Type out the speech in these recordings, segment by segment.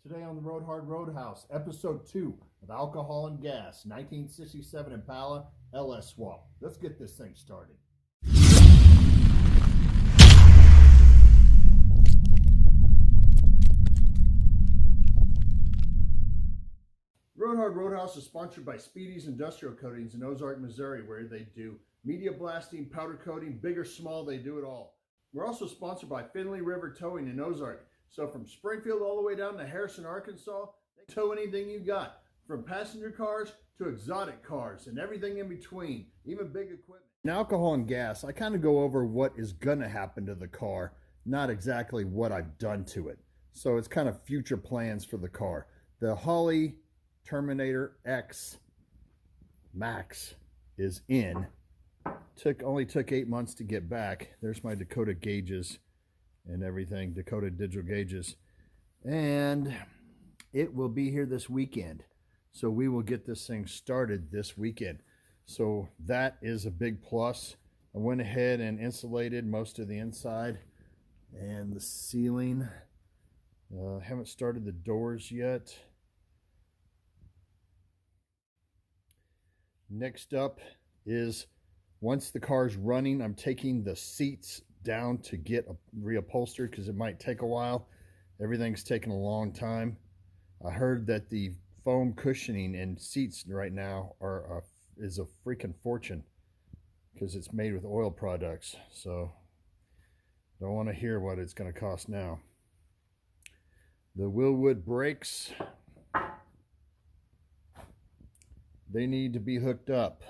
Today on the Roadhouse, episode 2 of Alcohol and Gas, 1967 Impala LS Swap. Let's get this thing started. Roadhouse is sponsored by Speedy's Industrial Coatings in Ozark, Missouri, where they do media blasting, powder coating, big or small, they do it all. We're also sponsored by Finley River Towing in Ozark. So from Springfield all the way down to Harrison, Arkansas, they tow anything you got, from passenger cars to exotic cars and everything in between, even big equipment. In Alcohol and Gas, I kind of go over what is going to happen to the car, not exactly what I've done to it. So it's kind of future plans for the car. The Holley Terminator X Max is in. Only took 8 months to get back. There's my Dakota gauges and everything, Dakota digital gauges, and it will be here this weekend. So we will get this thing started this weekend. So that is a big plus. I went ahead and insulated most of the inside and the ceiling. Haven't started the doors yet. Next up is, once the car's running, I'm taking the seats down to get reupholstered because it might take a while. Everything's taking a long time. I heard that the foam cushioning and seats right now is a freaking fortune because it's made with oil products. So don't want to hear what it's going to cost now. The Willwood brakes, they need to be hooked up,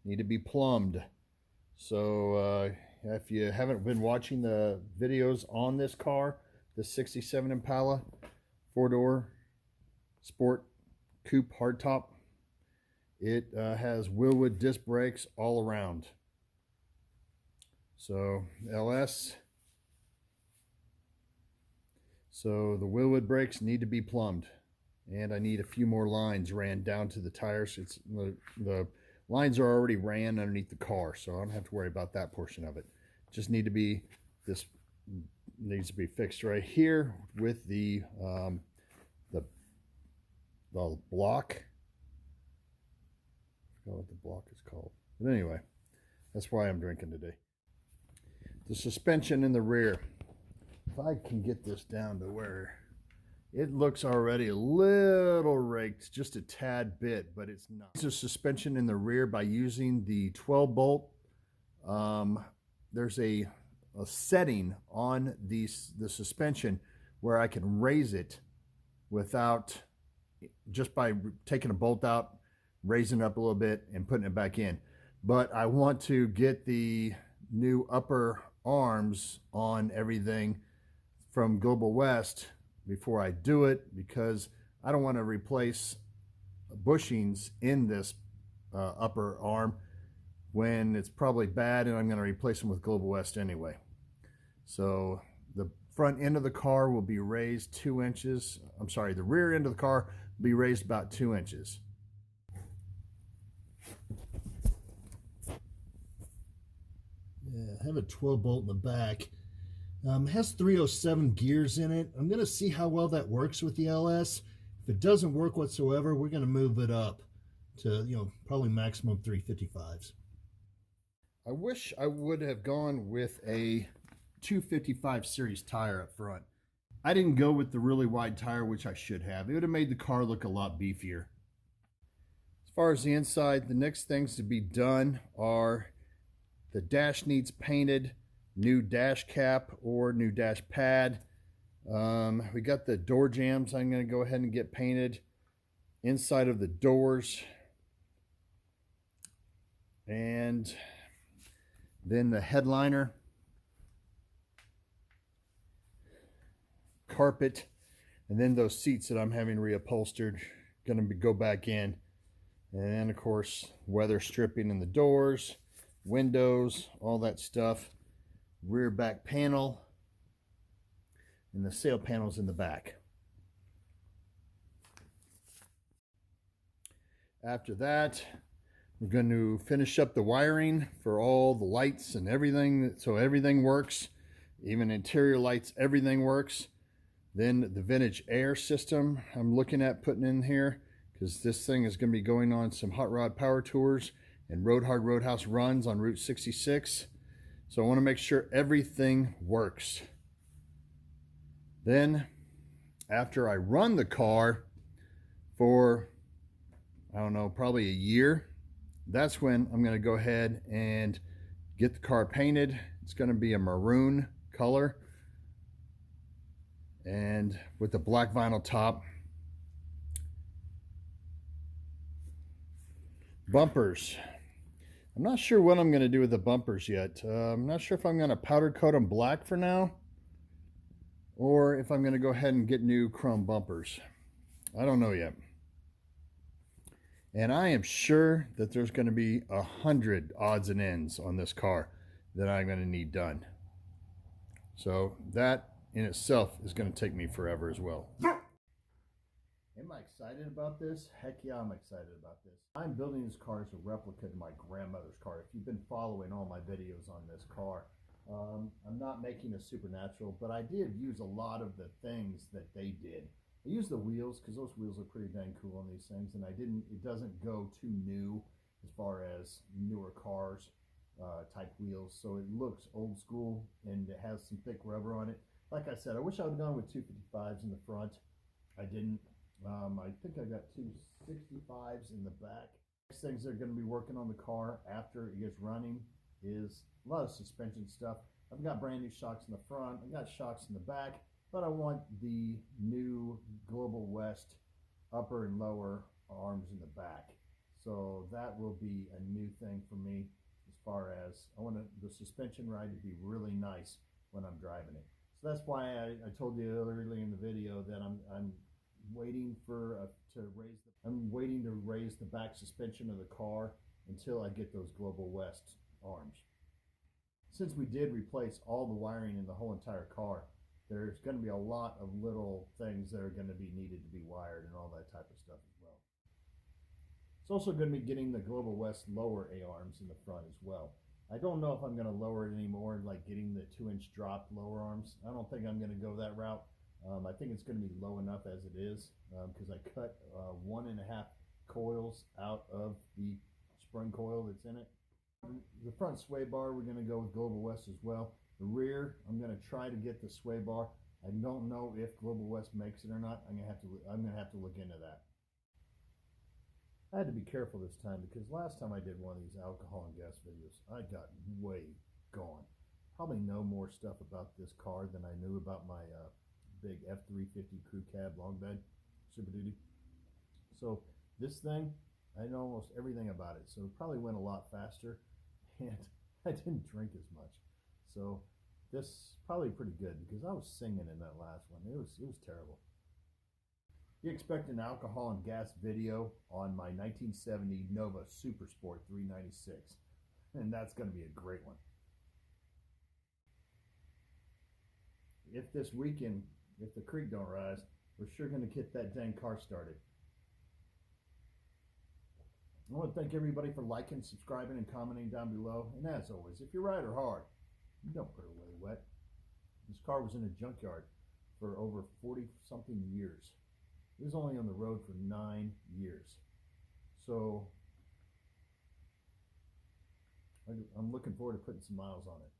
need to be plumbed. So if you haven't been watching the videos on this car, the 67 Impala 4-door sport coupe hardtop, it has Willwood disc brakes all around. So LS, so the Willwood brakes need to be plumbed, and I need a few more lines ran down to the tires. It's the lines are already ran underneath the car, so I don't have to worry about that portion of it. Just need to be, this needs to be fixed right here with the block. I forgot what the block is called. But anyway, that's why I'm drinking today. The suspension in the rear. If I can get this down to where it looks already a little raked, just a tad bit, but it's not. It's a suspension in the rear by using the 12 bolt. There's a setting on the suspension where I can raise it without, just by taking a bolt out, raising it up a little bit and putting it back in. But I want to get the new upper arms on everything from Global West before I do it, because I don't want to replace bushings in this upper arm when it's probably bad, and I'm going to replace them with Global West anyway. So the front end of the car will be raised 2 inches. I'm sorry, the rear end of the car will be raised about 2 inches. Yeah, I have a 12 bolt in the back. It has 307 gears in it. I'm going to see how well that works with the LS. If it doesn't work whatsoever, we're going to move it up to, probably maximum 355s. I wish I would have gone with a 255 series tire up front. I didn't go with the really wide tire, which I should have. It would have made the car look a lot beefier. As far as the inside, the next things to be done are the dash needs painted, new dash cap or new dash pad. We got the door jambs I'm going to go ahead and get painted. Inside of the doors. And then the headliner. Carpet. And then those seats that I'm having reupholstered. Going to go back in. And then of course weather stripping in the doors, windows, all that stuff. Rear back panel, and the sail panels in the back. After that, we're going to finish up the wiring for all the lights and everything, so everything works, even interior lights, everything works. Then the vintage air system I'm looking at putting in here, because this thing is going to be going on some hot rod power tours and Roadhouse runs on Route 66. So I want to make sure everything works. Then after I run the car for, I don't know, probably a year, that's when I'm going to go ahead and get the car painted. It's going to be a maroon color and with the black vinyl top. Bumpers. I'm not sure what I'm going to do with the bumpers yet. I'm not sure if I'm going to powder coat them black for now, or if I'm going to go ahead and get new chrome bumpers. I don't know yet. And I am sure that there's going to be 100 odds and ends on this car that I'm going to need done. So that in itself is going to take me forever as well. Am I excited about this? Heck yeah, I'm excited about this. I'm building this car as a replica to my grandmother's car. If you've been following all my videos on this car, I'm not making a supernatural, but I did use a lot of the things that they did. I used the wheels because those wheels are pretty dang cool on these things, and it doesn't go too new as far as newer cars type wheels, so it looks old school and it has some thick rubber on it. Like I said, I wish I would have gone with 255s in the front. I didn't. I think I got 265s in the back. Next things they're going to be working on the car after it gets running is a lot of suspension stuff. I've got brand new shocks in the front. I've got shocks in the back, but I want the new Global West upper and lower arms in the back. So that will be a new thing for me, as far as I want the suspension ride to be really nice when I'm driving it. So that's why I told you earlier in the video that I'm waiting to raise the back suspension of the car until I get those Global West arms. Since we did replace all the wiring in the whole entire car, there's going to be a lot of little things that are going to be needed to be wired and all that type of stuff as well. It's also going to be getting the Global West lower A-arms in the front as well. I don't know if I'm going to lower it anymore, like getting the 2-inch drop lower arms. I don't think I'm going to go that route. I think it's going to be low enough as it is, because I cut 1.5 coils out of the spring coil that's in it. The front sway bar, we're going to go with Global West as well. The rear, I'm going to try to get the sway bar. I don't know if Global West makes it or not. I'm going to have to look into that. I had to be careful this time because last time I did one of these alcohol and gas videos, I got way gone. Probably know more stuff about this car than I knew about my big F350 crew cab long bed Super Duty. So this thing, I know almost everything about it, so it probably went a lot faster, and I didn't drink as much. So this is probably pretty good because I was singing in that last one. It was terrible. You expect an alcohol and gas video on my 1970 Nova Super Sport 396, and that's going to be a great one. If this weekend, if the creek don't rise, we're sure going to get that dang car started. I want to thank everybody for liking, subscribing, and commenting down below. And as always, if you ride her hard, don't put her away wet. This car was in a junkyard for over 40-something years. It was only on the road for 9 years. So I'm looking forward to putting some miles on it.